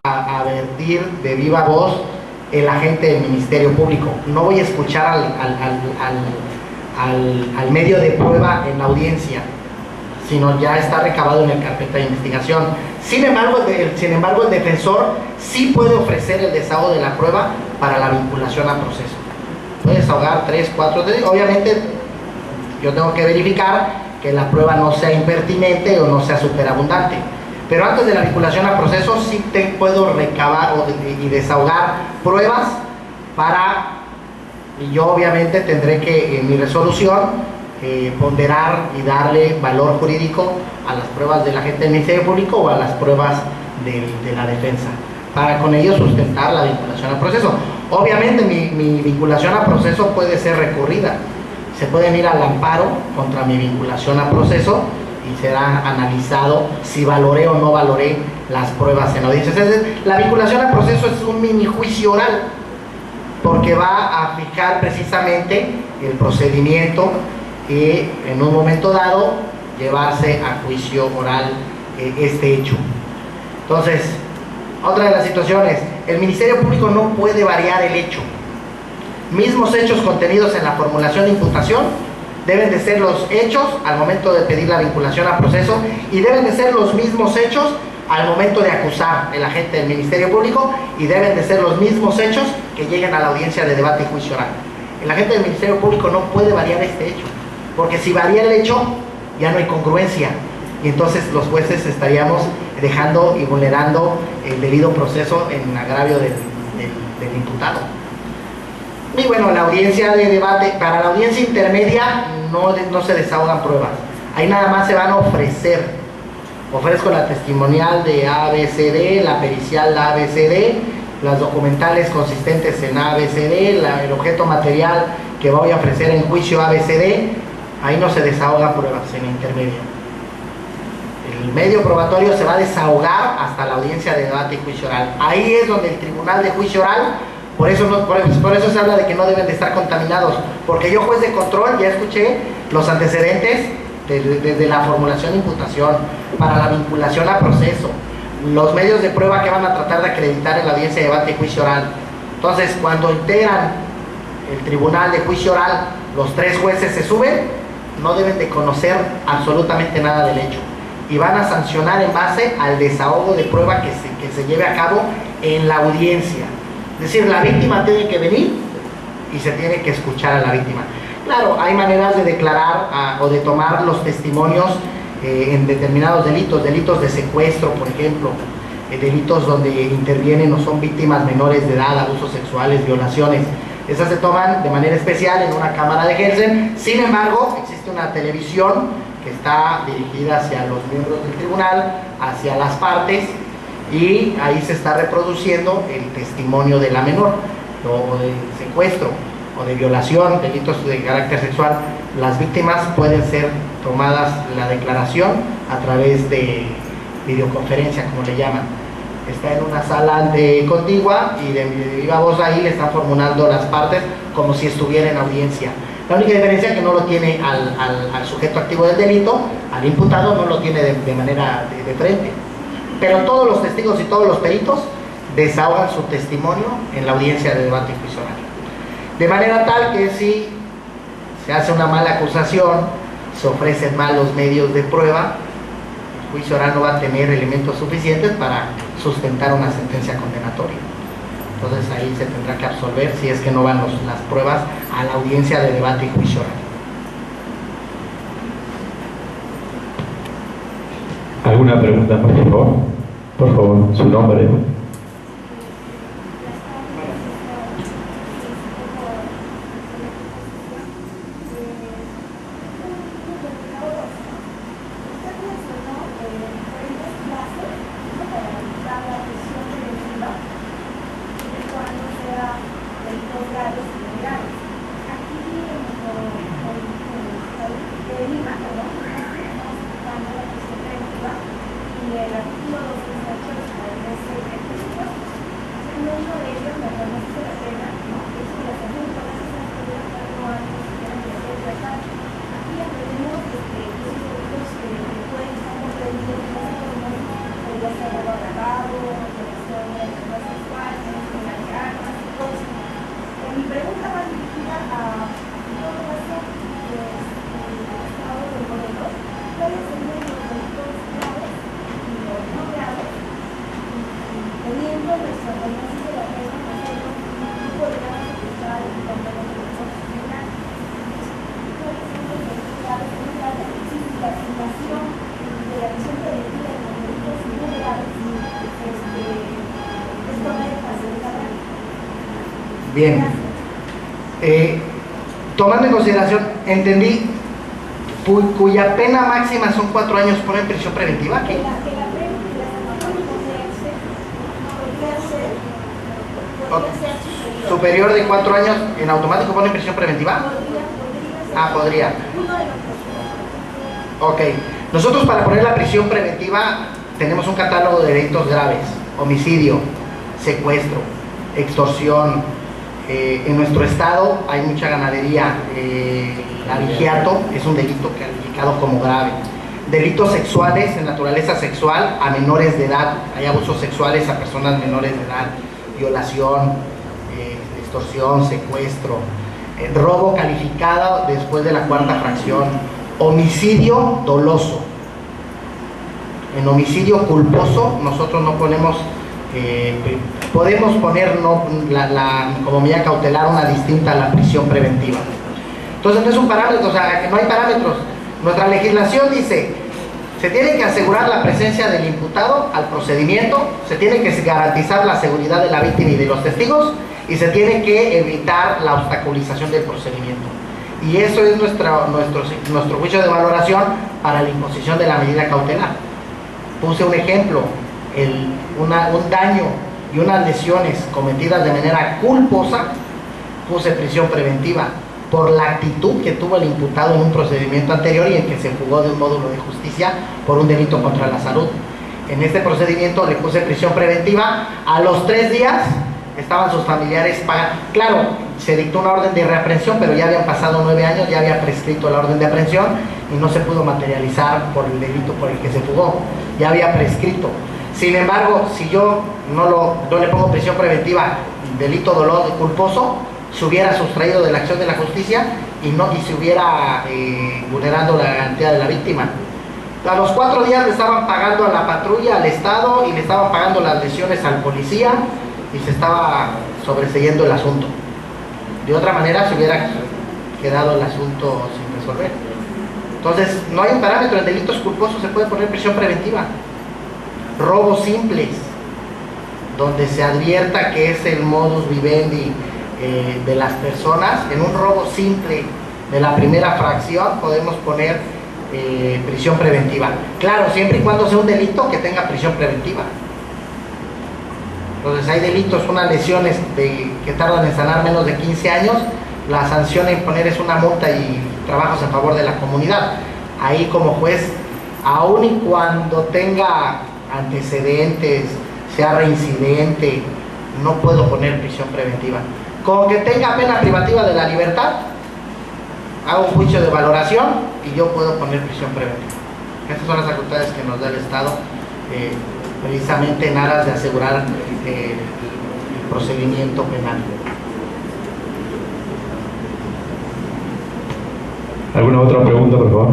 a advertir de viva voz el agente del Ministerio Público. No voy a escuchar al medio de prueba en la audiencia, sino ya está recabado en el carpeta de investigación. Sin embargo, el defensor sí puede ofrecer el desahogo de la prueba para la vinculación a proceso. Puede desahogar 3, 4, obviamente yo tengo que verificar que la prueba no sea impertinente o no sea superabundante. Pero antes de la vinculación a proceso sí puedo recabar y desahogar pruebas y yo obviamente tendré que, en mi resolución, ponderar y darle valor jurídico a las pruebas del agente del Ministerio Público o a las pruebas de la defensa, para con ello sustentar la vinculación a proceso. Obviamente mi vinculación a proceso puede ser recurrida, se pueden ir al amparo contra mi vinculación a proceso y será analizado si valoré o no valoré las pruebas en audiencia. La vinculación a proceso es un mini juicio oral, porque va a fijar precisamente el procedimiento y en un momento dado llevarse a juicio oral este hecho. Entonces, otra de las situaciones, el Ministerio Público no puede variar el hecho. Mismos hechos contenidos en la formulación de imputación deben de ser los hechos al momento de pedir la vinculación a proceso y deben de ser los mismos hechos al momento de acusar el agente del Ministerio Público y deben de ser los mismos hechos que lleguen a la audiencia de debate y juicio oral. El agente del Ministerio Público no puede variar este hecho, porque si varía el hecho ya no hay congruencia y entonces los jueces estaríamos dejando y vulnerando el debido proceso en agravio del imputado. Y bueno, la audiencia de debate, para la audiencia intermedia no se desahogan pruebas, ahí nada más se van a ofrecer. Ofrezco la testimonial de ABCD, la pericial de ABCD, las documentales consistentes en ABCD, el objeto material que voy a ofrecer en juicio ABCD. Ahí no se desahogan pruebas en intermedio. El medio probatorio se va a desahogar hasta la audiencia de debate y juicio oral. Ahí es donde el tribunal de juicio oral, por eso se habla de que no deben de estar contaminados, porque yo, juez de control, ya escuché los antecedentes desde la formulación de imputación, para la vinculación a proceso, los medios de prueba que van a tratar de acreditar en la audiencia de debate y juicio oral. Entonces, cuando integran el tribunal de juicio oral, los 3 jueces se suben, no deben de conocer absolutamente nada del hecho y van a sancionar en base al desahogo de prueba que se lleve a cabo en la audiencia. Es decir, la víctima tiene que venir y se tiene que escuchar a la víctima. Claro, hay maneras de declarar o de tomar los testimonios en determinados delitos de secuestro, por ejemplo, delitos donde intervienen o son víctimas menores de edad, abusos sexuales, violaciones. Esas se toman de manera especial en una cámara de Gelsen. Sin embargo, existe una televisión que está dirigida hacia los miembros del tribunal, hacia las partes, y ahí se está reproduciendo el testimonio de la menor, o de secuestro, o de violación, delitos de carácter sexual. Las víctimas pueden ser tomadas la declaración a través de videoconferencia, como le llaman. Está en una sala contigua y de viva voz ahí le están formulando las partes como si estuviera en audiencia. La única diferencia es que no lo tiene al sujeto activo del delito, al imputado no lo tiene de manera de frente. Pero todos los testigos y todos los peritos desahogan su testimonio en la audiencia de debate y juicio oral. De manera tal que si se hace una mala acusación, se ofrecen malos medios de prueba, el juicio oral no va a tener elementos suficientes para sustentar una sentencia condenatoria. Entonces ahí se tendrá que absolver si es que no van las pruebas a la audiencia de debate y juicio oral. ¿Alguna pregunta más, por favor? Por favor, su nombre. Bien. Tomando en consideración, entendí, cuya pena máxima son 4 años por en prisión preventiva. ¿Qué? Superior de 4 años, ¿en automático pone prisión preventiva? Ah, podría. Ok. Nosotros para poner la prisión preventiva tenemos un catálogo de delitos graves: homicidio, secuestro, extorsión. En nuestro estado hay mucha ganadería. El abigeato es un delito calificado como grave. Delitos sexuales en naturaleza sexual a menores de edad. Hay abusos sexuales a personas menores de edad, violación, extorsión, secuestro, robo calificado después de la 4ª fracción, homicidio doloso. En homicidio culposo nosotros no ponemos, podemos poner como medida cautelar una distinta a la prisión preventiva. Entonces no es un parámetro, o sea, que no hay parámetros. Nuestra legislación dice: se tiene que asegurar la presencia del imputado al procedimiento, se tiene que garantizar la seguridad de la víctima y de los testigos, y se tiene que evitar la obstaculización del procedimiento. Y eso es nuestro juicio de valoración para la imposición de la medida cautelar. Puse un ejemplo: un daño y unas lesiones cometidas de manera culposa, puse prisión preventiva por la actitud que tuvo el imputado en un procedimiento anterior y en que se fugó de un módulo de justicia por un delito contra la salud. En este procedimiento le puse prisión preventiva. A los 3 días estaban sus familiares pagando. Claro, se dictó una orden de reaprehensión, pero ya habían pasado 9 años, ya había prescrito la orden de aprehensión y no se pudo materializar por el delito por el que se fugó, ya había prescrito. Sin embargo, si yo no le pongo prisión preventiva, delito doloso culposo, se hubiera sustraído de la acción de la justicia y se hubiera vulnerado la garantía de la víctima. A los 4 días le estaban pagando a la patrulla, al Estado, y le estaban pagando las lesiones al policía, y se estaba sobreseyendo el asunto. De otra manera se hubiera quedado el asunto sin resolver. Entonces no hay un parámetro. En delitos culposos se puede poner prisión preventiva. Robos simples, donde se advierta que es el modus vivendi de las personas. En un robo simple de la 1ª fracción podemos poner prisión preventiva. Claro, siempre y cuando sea un delito que tenga prisión preventiva. Entonces hay delitos, unas lesiones que tardan en sanar menos de 15 años, la sanción a imponer es una multa y trabajos a favor de la comunidad. Ahí como juez, aun y cuando tenga antecedentes, sea reincidente, no puedo poner prisión preventiva. Con que tenga pena privativa de la libertad, hago un juicio de valoración y yo puedo poner prisión preventiva. Estas son las facultades que nos da el Estado, precisamente en aras de asegurar el procedimiento penal. ¿Alguna otra pregunta, por favor?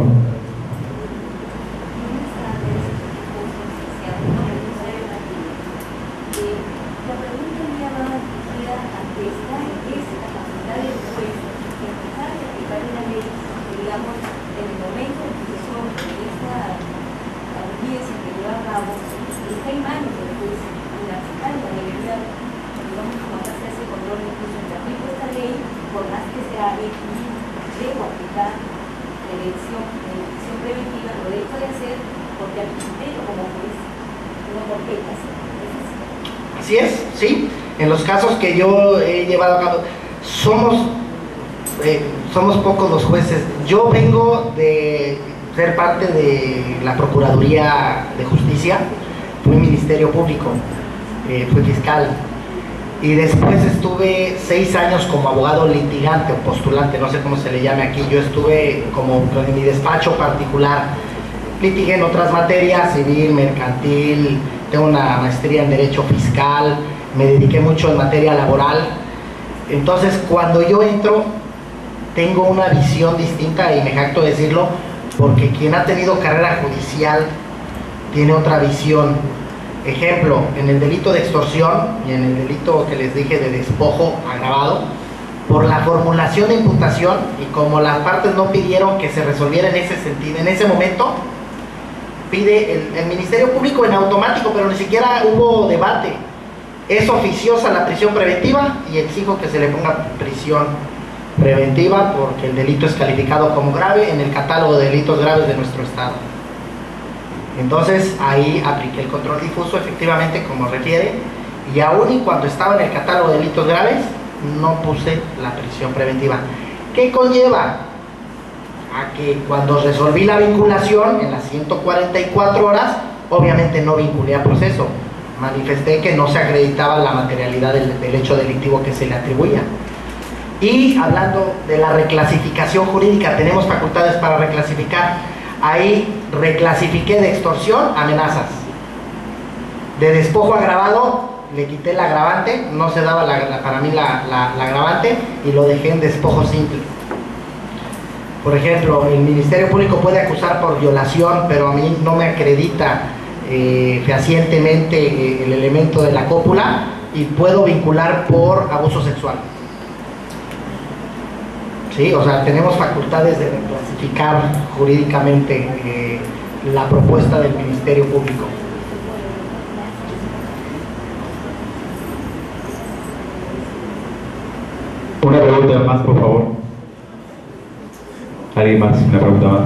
Así es, sí. En los casos que yo he llevado a cabo, somos pocos los jueces. Yo vengo de ser parte de la Procuraduría de Justicia, fui Ministerio Público, fui fiscal, y después estuve 6 años como abogado litigante o postulante, no sé cómo se le llame aquí. Yo estuve como en mi despacho particular, litigué en otras materias, civil, mercantil, tengo una maestría en Derecho Fiscal, me dediqué mucho en materia laboral. Entonces, cuando yo entro, tengo una visión distinta, y me jacto de decirlo, porque quien ha tenido carrera judicial tiene otra visión. Ejemplo, en el delito de extorsión y en el delito que les dije de despojo agravado, por la formulación de imputación y como las partes no pidieron que se resolviera en ese sentido, en ese momento, pide el Ministerio Público en automático, pero ni siquiera hubo debate. Es oficiosa la prisión preventiva y exijo que se le ponga prisión preventiva porque el delito es calificado como grave en el catálogo de delitos graves de nuestro estado. Entonces ahí apliqué el control difuso efectivamente como refiere, y aún y cuando estaba en el catálogo de delitos graves no puse la prisión preventiva. ¿Qué conlleva? A que cuando resolví la vinculación en las 144 horas, obviamente no vinculé a proceso, manifesté que no se acreditaba la materialidad del hecho delictivo que se le atribuía. Y hablando de la reclasificación jurídica, tenemos facultades para reclasificar. Ahí reclasifiqué de extorsión amenazas, de despojo agravado le quité el agravante, no se daba para mí la agravante y lo dejé en despojo simple. Por ejemplo, el Ministerio Público puede acusar por violación, pero a mí no me acredita fehacientemente el elemento de la cópula y puedo vincular por abuso sexual. ¿Sí? O sea, tenemos facultades de reclasificar jurídicamente la propuesta del Ministerio Público. Una pregunta más, por favor. ¿Alguien más? Una pregunta más.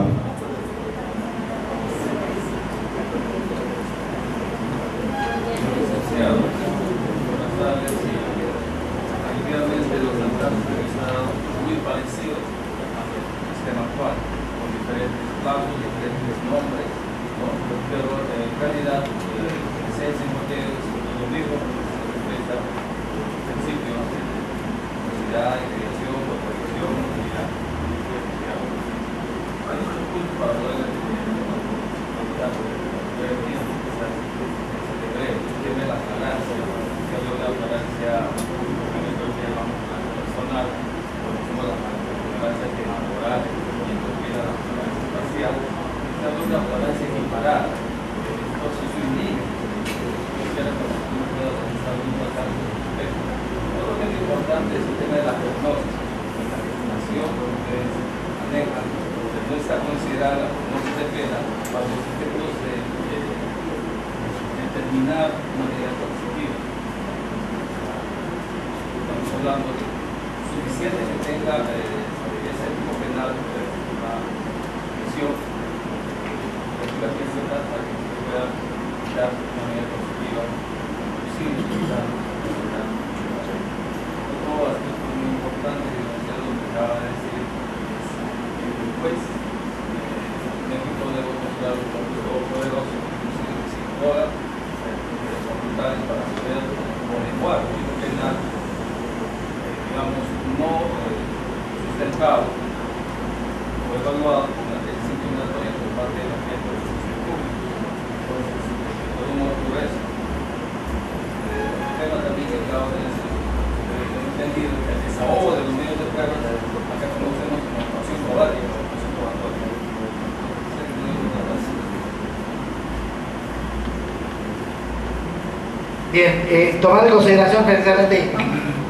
Bien, tomando en consideración precisamente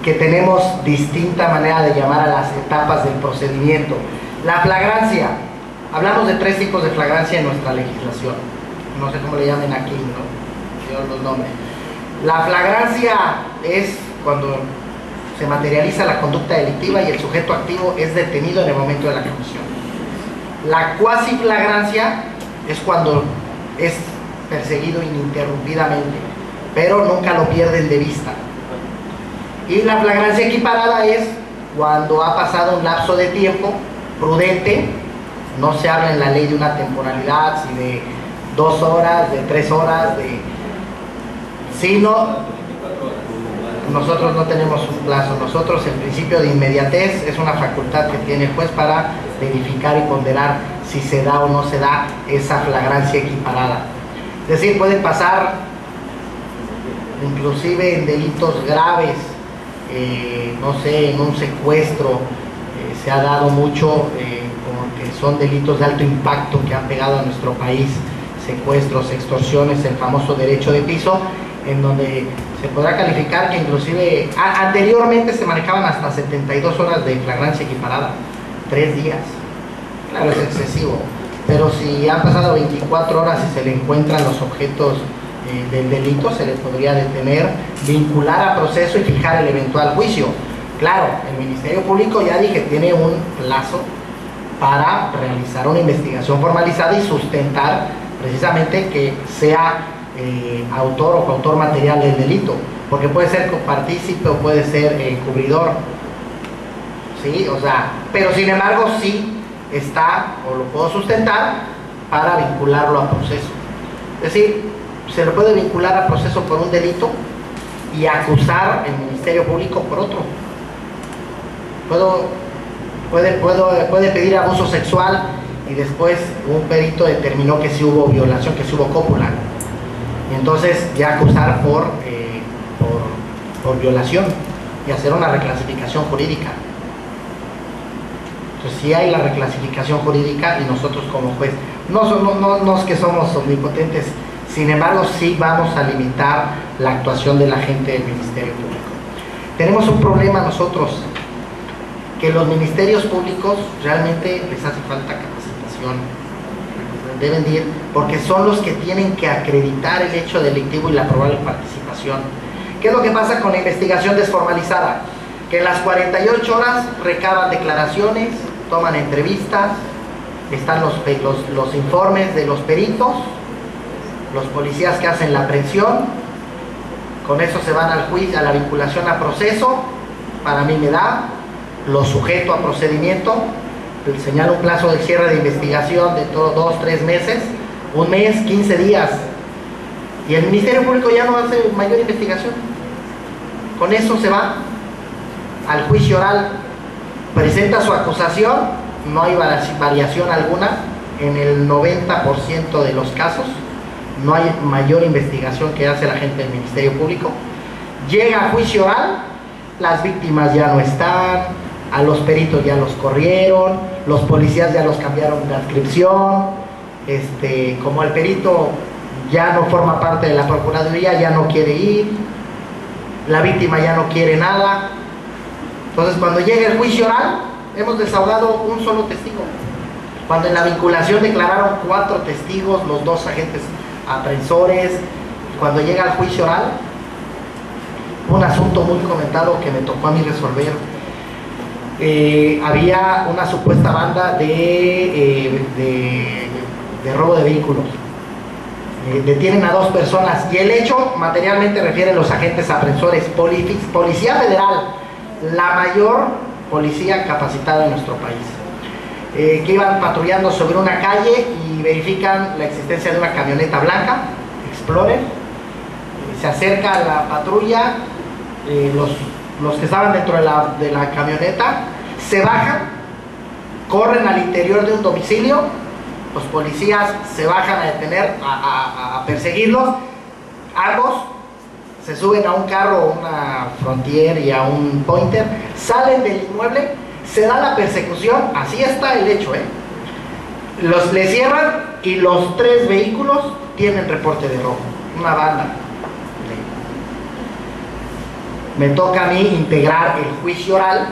que tenemos distinta manera de llamar a las etapas del procedimiento. La flagrancia, hablamos de 3 tipos de flagrancia en nuestra legislación, no sé cómo le llamen aquí, ¿no? Yo los nombres. La flagrancia es cuando se materializa la conducta delictiva y el sujeto activo es detenido en el momento de la comisión. La cuasi flagrancia es cuando es perseguido ininterrumpidamente, pero nunca lo pierden de vista. Y la flagrancia equiparada es cuando ha pasado un lapso de tiempo prudente, no se habla en la ley de una temporalidad, si de 2 horas, de 3 horas, sino nosotros no tenemos un plazo, nosotros el principio de inmediatez es una facultad que tiene el juez para verificar y ponderar si se da o no se da esa flagrancia equiparada. Es decir, puede pasar inclusive en delitos graves, no sé, en un secuestro, se ha dado mucho, porque son delitos de alto impacto que han pegado a nuestro país, secuestros, extorsiones, el famoso derecho de piso, en donde se podrá calificar que inclusive anteriormente se manejaban hasta 72 horas de flagrancia equiparada, 3 días. Claro, es excesivo, pero si han pasado 24 horas y se le encuentran los objetos del delito, se le podría detener, vincular a proceso y fijar el eventual juicio. Claro, el Ministerio Público, ya dije, tiene un plazo para realizar una investigación formalizada y sustentar precisamente que sea autor o coautor material del delito, porque puede ser copartícipe o puede ser encubridor, ¿sí? O sea, pero sin embargo sí está, o lo puedo sustentar para vincularlo a proceso. Es decir, se lo puede vincular a proceso por un delito y acusar el Ministerio Público por otro. Puede pedir abuso sexual y después un perito determinó que sí hubo violación, que sí hubo cópula, y entonces ya acusar por violación y hacer una reclasificación jurídica. Entonces sí hay la reclasificación jurídica y nosotros como juez no es que somos omnipotentes, sin embargo sí vamos a limitar la actuación de la gente del Ministerio Público. Tenemos un problema nosotros, que los ministerios públicos realmente les hace falta capacitación, deben ir, porque son los que tienen que acreditar el hecho delictivo y la probable participación. ¿Qué es lo que pasa con la investigación desformalizada? Que en las 48 horas recaban declaraciones, toman entrevistas, están los informes de los peritos, los policías que hacen la aprehensión, con eso se van al juicio, a la vinculación a proceso, para mí me da, lo sujeto a procedimiento, señalo un plazo de cierre de investigación de 2-3 meses, un mes, 15 días, y el Ministerio Público ya no hace mayor investigación. Con eso se va al juicio oral, presenta su acusación, no hay variación alguna, en el 90% de los casos no hay mayor investigación que hace la gente del Ministerio Público. Llega a juicio oral, las víctimas ya no están, a los peritos ya los corrieron, los policías ya los cambiaron de adscripción, como el perito ya no forma parte de la Procuraduría, ya no quiere ir, la víctima ya no quiere nada. Entonces cuando llega el juicio oral, hemos desahogado un solo testigo, cuando en la vinculación declararon 4 testigos, los 2 agentes aprensores. Cuando llega el juicio oral, un asunto muy comentado que me tocó a mí resolver, había una supuesta banda de robo de vehículos. Detienen a 2 personas y el hecho materialmente refiere a los agentes aprensores, Policía Federal, la mayor policía capacitada en nuestro país, que iban patrullando sobre una calle y verifican la existencia de una camioneta blanca, Explorer. Se acerca a la patrulla, los que estaban dentro de la camioneta se bajan, corren al interior de un domicilio, los policías se bajan a detener, a perseguirlos, ambos se suben a un carro, una Frontier y a un Pointer, salen del inmueble, se da la persecución, así está el hecho, le cierran y los 3 vehículos tienen reporte de robo, una banda. Me toca a mí integrar el juicio oral,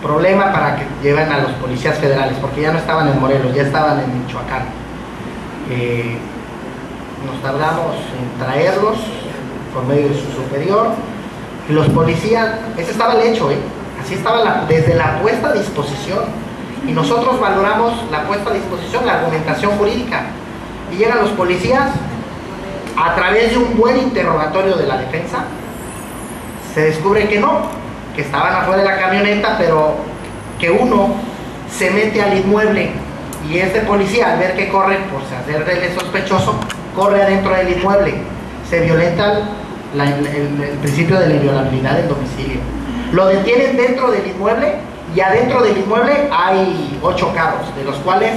problema para que lleven a los policías federales, porque ya no estaban en Morelos, ya estaban en Michoacán. Nos tardamos en traerlos por medio de su superior, y los policías, ese estaba el hecho, así estaba desde la puesta a disposición, y nosotros valoramos la puesta a disposición, la argumentación jurídica, y llegan los policías, a través de un buen interrogatorio de la defensa, se descubre que no, que estaban afuera de la camioneta, pero que uno se mete al inmueble y este policía, al ver que corre por hacerle sospechoso, corre adentro del inmueble. Se violenta el principio de la inviolabilidad del domicilio. Lo detienen dentro del inmueble y adentro del inmueble hay 8 carros, de los cuales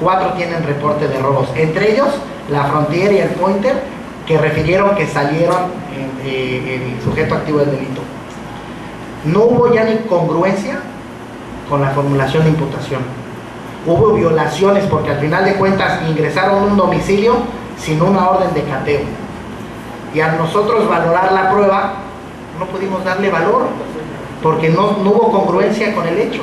4 tienen reporte de robos, entre ellos la Frontier y el Pointer, que refirieron que salieron el sujeto activo del delito. No hubo ya ni congruencia con la formulación de imputación. Hubo violaciones porque al final de cuentas ingresaron a un domicilio sin una orden de cateo. Y al nosotros valorar la prueba, no pudimos darle valor porque no hubo congruencia con el hecho.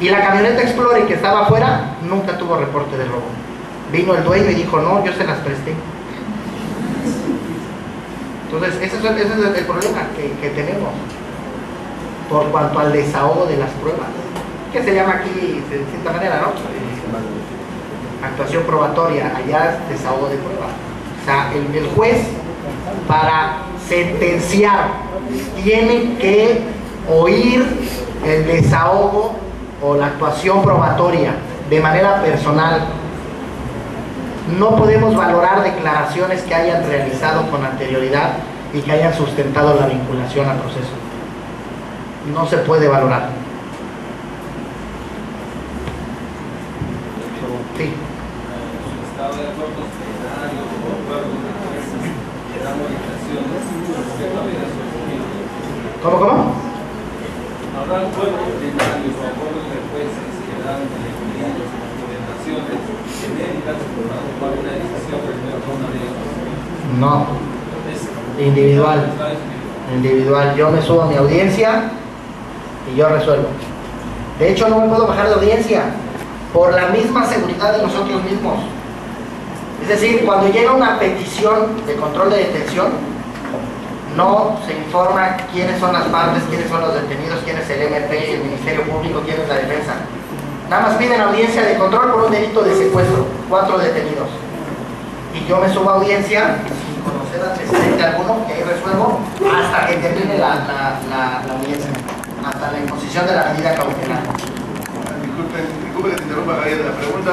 Y la camioneta Explorer que estaba afuera nunca tuvo reporte de robo. Vino el dueño y dijo, no, yo se las presté. Entonces, ese es el problema que tenemos por cuanto al desahogo de las pruebas, que se llama aquí de cierta manera, ¿no? Actuación probatoria, allá es desahogo de prueba. O sea, el juez, para sentenciar, tiene que oír el desahogo o la actuación probatoria de manera personal. No podemos valorar declaraciones que hayan realizado con anterioridad y que hayan sustentado la vinculación al proceso. No se puede valorar. Sí. ¿Estaba de acuerdo escenarios o acuerdos de jueces que dan orientaciones respecto a medidas sucedidas? ¿Cómo? ¿Habrá acuerdos plenarios o acuerdos de jueces que dan orientaciones genéricas para tomar una decisión respecto a una medida sucedida? No. Individual. Yo me subo a mi audiencia y yo resuelvo. De hecho, no me puedo bajar de audiencia por la misma seguridad de nosotros mismos. Es decir, cuando llega una petición de control de detención, no se informa quiénes son las partes, quiénes son los detenidos, quién es el MP, el Ministerio Público, quién es la defensa. Nada más piden audiencia de control por un delito de secuestro, 4 detenidos. Y yo me subo a audiencia sin conocer antecedente alguno, que ahí resuelvo, hasta que termine la audiencia, hasta la imposición de la medida cautelar. Disculpe que te interrumpa, Javier. La pregunta